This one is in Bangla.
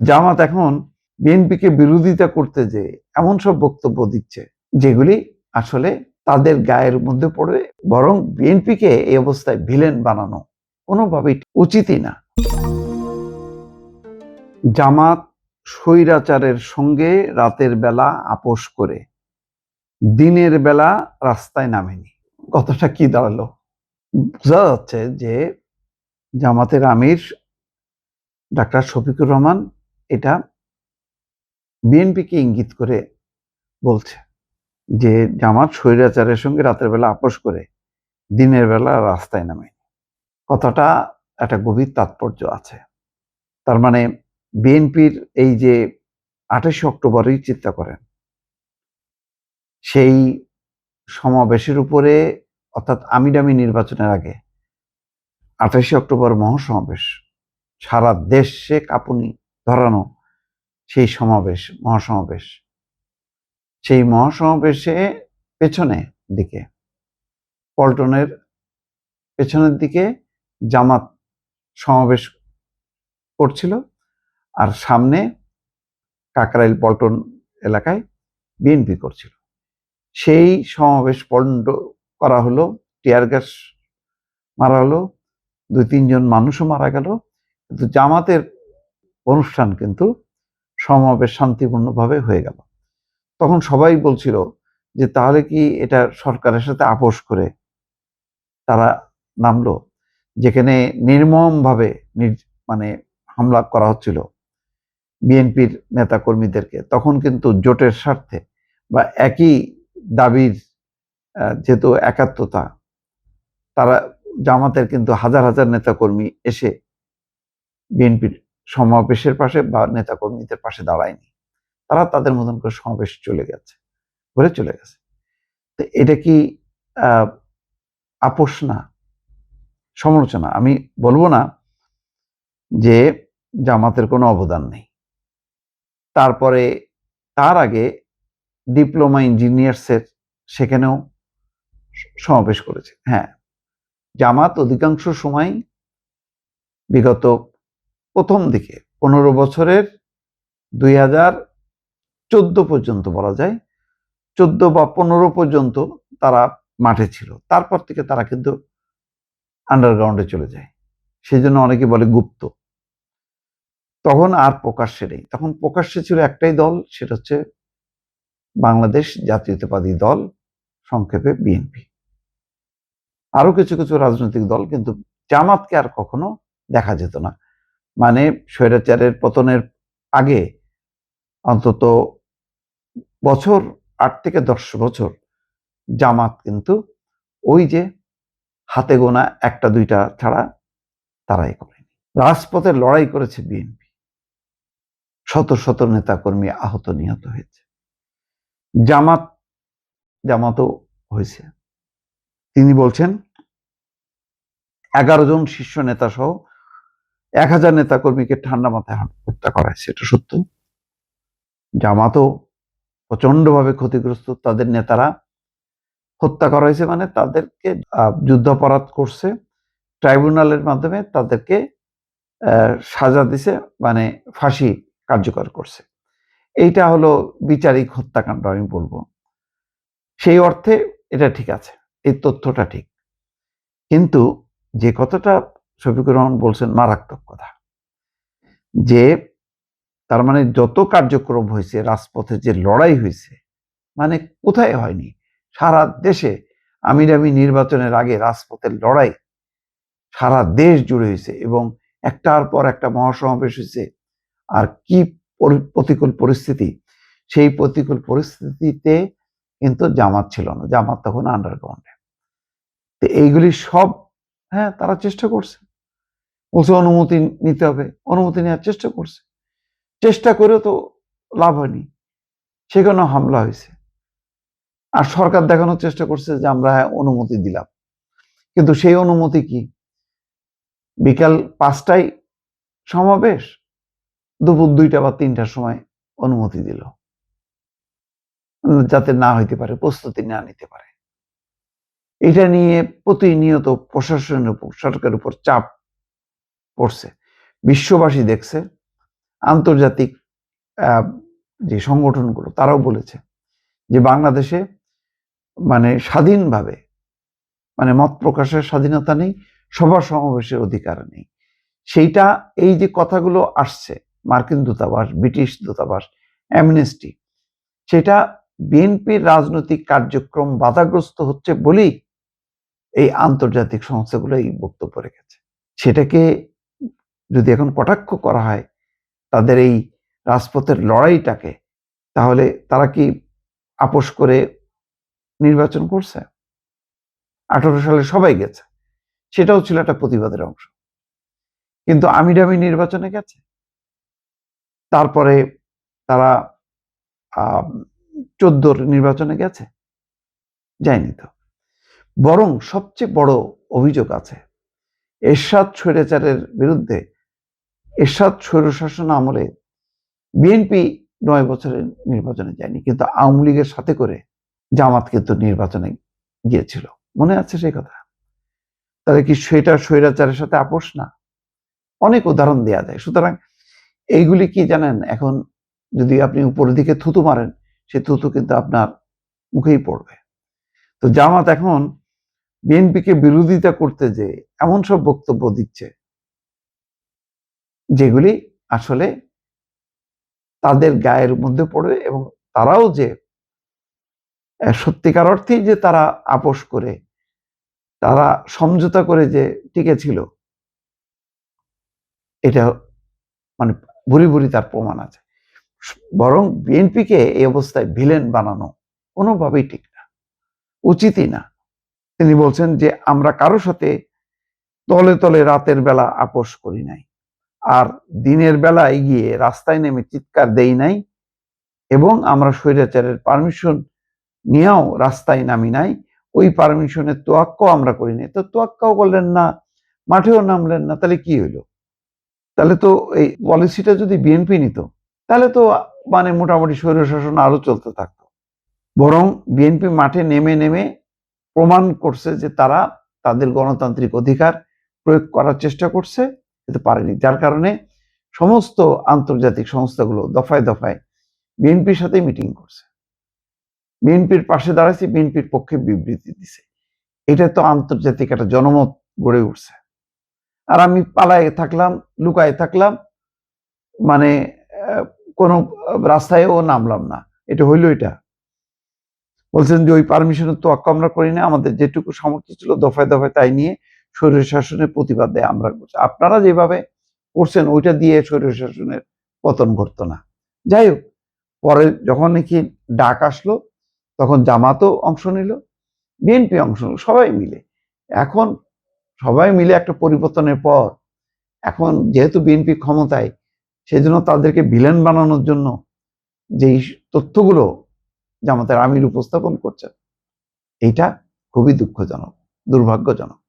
জামাত এখন বিএনপিকে বিরোধিতা করতে যে এমন সব বক্তব্য দিচ্ছে যেগুলি আসলে তাদের গায়ের মধ্যে পড়ে, বরং বিএনপিকে এই অবস্থায় ভিলেন বানানো কোনোভাবেই উচিতই না। জামাত স্বৈরাচারের সঙ্গে রাতের বেলা আপোষ করে দিনের বেলা রাস্তায় নামেনি। কথাটা কি দাঁড়ালো? বোঝা যাচ্ছে যে জামাতের আমির ডাক্তার শফিকুর রহমান এটা বিএনপিকে ইঙ্গিত করে বলছে যে জামাত স্বৈরাচারের সঙ্গে রাতের বেলা আপোষ করে দিনের বেলা রাস্তায় নামে। কথাটা একটা গভীর তাৎপর্য আছে। তার মানে বিএনপির এই যে 28 অক্টোবরই চিন্তা করেন, সেই সমাবেশের উপরে, অর্থাৎ আমিডামি নির্বাচনের আগে 28 অক্টোবর মহাসমাবেশ, সারা দেশে কাঁপুনি ধরানো সেই সমাবেশ, মহাসমাবেশ, সেই মহাসমাবেশে পেছনে দিকে, পল্টনের পেছনের দিকে জামাত সমাবেশ করছিল, আর সামনে কাকরাইল পল্টন এলাকায় বিএনপি করছিল। সেই সমাবেশ পণ্ড করা হলো, টিয়ার গ্যাস মারা হলো, 2-3 জন মানুষও মারা গেল, কিন্তু জামাতের অনুষ্ঠান কিন্তু সমাবেশ শান্তিপূর্ণভাবে হয়ে গেল। তখন সবাই বলছিল যে তাহলে কি এটা সরকারের সাথে আপোষ করে তারা নামলো, যেখানে নির্মমভাবে মানে হামলা করা হচ্ছিল বিএনপির নেতা কর্মীদেরকে। তখন কিন্তু জোটের স্বার্থে বা একই দাবির যেহেতু একাত্মতা, তারা জামাতের কিন্তু হাজার হাজার নেতাকর্মী এসে বিএনপির সমাবেশের পাশে বা নেতাকর্মীদের পাশে দাঁড়ায়নি। তারা তাদের মতন করে সমাবেশ চলে গেছে, ঘুরে চলে গেছে। তো এটা কি আপোষ না? সমালোচনা আমি বলবো না যে জামাতের কোনো অবদান নেই। তারপরে তার আগে ডিপ্লোমা ইঞ্জিনিয়ার্সের সেখানেও সমাবেশ করেছে। হ্যাঁ, জামাত অধিকাংশ সময় বিগত প্রথম দিকে 15 বছরের 2014 পর্যন্ত বলা যায়, 14 বা 15 পর্যন্ত তারা মাঠে ছিল। তারপর থেকে তারা কিন্তু আন্ডারগ্রাউন্ডে চলে যায়। সেই জন্য অনেকে বলে গুপ্ত। তখন আর প্রকাশ্যে নেই। তখন প্রকাশ্যে ছিল একটাই দল, সেটা হচ্ছে বাংলাদেশ জাতীয়তাবাদী দল, সংক্ষেপে বিএনপি। আরো কিছু কিছু রাজনৈতিক দল, কিন্তু জামাতকে আর কখনো দেখা যেত না। মানে স্বৈরাচারের পতনের আগে অন্তত বছর 8 থেকে 10 বছর জামাত কিন্তু ওই যে হাতে গোনা 1-2টা ছাড়া তারাই করেনি। রাজপথে লড়াই করেছে বিএনপি, শত শত নেতাকর্মী আহত নিহত হয়েছে। জামাতও হয়েছে। তিনি বলছেন 11 জন শীর্ষ নেতা সহ 1000 নেতাকর্মীকে ঠান্ডা মাথায় হত্যা করা হয়েছে। এটা সত্য। জামাতও প্রচন্ডভাবে ক্ষতিগ্রস্ত, তাদের নেতারা হত্যা করা হয়েছে, মানে তাদেরকে যুদ্ধাপরাধ করছে, ট্রাইব্যুনালের মাধ্যমে তাদেরকে সাজা দিছে, মানে ফাঁসি কার্যকর করছে। এইটা হলো বিচারিক হত্যাকাণ্ড আমি বলবো। সেই অর্থে এটা ঠিক আছে, এই তথ্যটা ঠিক। কিন্তু যে কথাটা শফিকুর রহমান বলছেন মারাত্মক কথা, যে তার মানে যত কার্যক্রম হয়েছে, রাজপথে যে লড়াই হয়েছে, মানে কোথায় হয়নি, সারা দেশে আমিরামি নির্বাচনের আগে রাজপথের লড়াই সারা দেশ জুড়ে হয়েছে, এবং একটার পর একটা মহাসমাবেশ হয়েছে। আর কি প্রতিকূল পরিস্থিতি, সেই প্রতিকূল পরিস্থিতিতে কিন্তু জামাত ছিল না, জামাত তখন আন্ডারগ্রাউন্ডে। তো এইগুলি সব, হ্যাঁ, তারা চেষ্টা করছে, বলছে অনুমতি নিতে হবে, অনুমতি নেওয়ার চেষ্টা করছে, চেষ্টা করেও তো লাভ হয়নি, সেখানে হামলা হয়েছে। আর সরকার দেখানোর চেষ্টা করছে যে আমরা অনুমতি দিলাম, কিন্তু সেই অনুমতি কি? বিকাল 5টায় সমাবেশ, দুপুর 2টা বা 3টার সময় অনুমতি দিল, যাতে না হইতে পারে, প্রস্তুতি না নিতে পারে। এটা নিয়ে প্রতিনিয়ত প্রশাসনের উপর, সরকারের উপর চাপ পড়ছে। বিশ্ববাসী দেখছে আন্তর্জাতিক যে সংগঠনগুলো তারাও বলেছে যে বাংলাদেশে মানে স্বাধীনভাবে মানে মত প্রকাশের স্বাধীনতা নেই, সভা সমাবেশের অধিকার নেই। সেইটা এই যে কথাগুলো আসছে মার্কিন দূতাবাস, ব্রিটিশ দূতাবাস, অ্যামনেস্টি, সেটা বিএনপির রাজনৈতিক কার্যক্রম বাধাগ্রস্ত হচ্ছে বলেই এই আন্তর্জাতিক সংস্থাগুলো এই বক্তব্য রেখেছে। সেটাকে যদি এখন কটাক্ষ করা হয় তাদের এই রাজপথের লড়াইটাকে, তাহলে তারা কি আপোষ করে নির্বাচন করছে? 18 সালে সবাই গেছে, সেটাও ছিল একটা প্রতিবাদের অংশ, কিন্তু আমিডামি নির্বাচনে গেছে। তারপরে তারা 14 নির্বাচনে গেছে, যায়নি তো। বরং সবচেয়ে বড় অভিযোগ আছে এরশাদ স্বৈরাচারের বিরুদ্ধে। এরশাদ স্বৈরশাসন আমলে বিএনপি 9 বছরের নির্বাচনে যায়নি, কিন্তু আওয়ামী লীগের সাথে করে জামাত কিন্তু নির্বাচনে গিয়েছিল। মনে আছে সেই কথা? তাহলে কি সেটা স্বৈরাচারের সাথে আপোষ না? অনেক উদাহরণ দেওয়া যায়। সুতরাং এইগুলি কি জানেন, এখন যদি আপনি উপরের দিকে থুতু মারেন, সে থুতু কিন্তু আপনার মুখেই পড়বে। তো জামাত এখন বিএনপিকে বিরোধিতা করতে যে এমন সব বক্তব্য দিচ্ছে যেগুলি আসলে তাদের গায়ের মধ্যে পড়বে, এবং তারাও যে সত্যিকার অর্থেই যে তারা আপোষ করে, তারা সমঝোতা করে যে টিকে ছিল, এটা মানে ভুরি ভুরি তার প্রমাণ আছে। বরং বিএনপিকে এই অবস্থায় ভিলেন বানানো কোনোভাবেই ঠিক না, উচিতই না। তিনি বলছেন যে আমরা কারো সাথে তলে তলে রাতের বেলা আপোষ করি নাই, আর দিনের বেলায় গিয়ে রাস্তায় নেমে চিৎকার দেই নাই, এবং আমরা স্বৈরাচারের পারমিশন নিয়েও রাস্তায় নামি নাই, ওই পারমিশনের তোয়াক্কাও আমরা করি নাই। তো তোয়াক্কাও করলেন না, মাঠেও নামলেন না, তাহলে কি হইলো? তাহলে তো এই পলিসিটা যদি বিএনপি নিত, তাহলে তো মানে মোটামুটি স্বৈরশাসন আরো চলতে থাকতো। বরং বিএনপি মাঠে নেমে নেমে প্রমাণ করছে যে তারা তাদের গণতান্ত্রিক অধিকার প্রয়োগ করার চেষ্টা করছে, কিন্তু পারেনি। যার কারণে সমস্ত আন্তর্জাতিক সংস্থাগুলো দফায় দফায় বিএনপির সাথে মিটিং করছে, বিএনপির পাশে দাঁড়াইছে, বিএনপির পক্ষে বিবৃতি দিছে। এটা তো আন্তর্জাতিক একটা জনমত গড়ে উঠছে। আর আমি পালায়ে থাকলাম, লুকায়ে থাকলাম, মানে কোনো রাস্তায়ও নামলাম না। এটা হইল? এটা বলছেন যে ওই পারমিশনের তোয়াক্কা আমরা করি না, আমাদের যেটুকু সামর্থ্য ছিল দফায় দফায় তাই নিয়ে স্বৈরশাসনের প্রতিবাদে আমরা করছি। আপনারা যেভাবে করছেন ওইটা দিয়ে স্বৈরশাসনের পতন ঘটতো না। যাই হোক, পরে যখন নাকি ডাক আসলো তখন জামাতও অংশ নিল, বিএনপি অংশ নিল, সবাই মিলে। এখন সবাই মিলে একটা পরিবর্তনের পর এখন যেহেতু বিএনপি ক্ষমতায়, সেজন্য তাদেরকে ভিলেন বানানোর জন্য যেই তথ্যগুলো জামাতের আমির উপস্থাপন করছেন, এইটা খুবই দুঃখজনক, দুর্ভাগ্যজনক।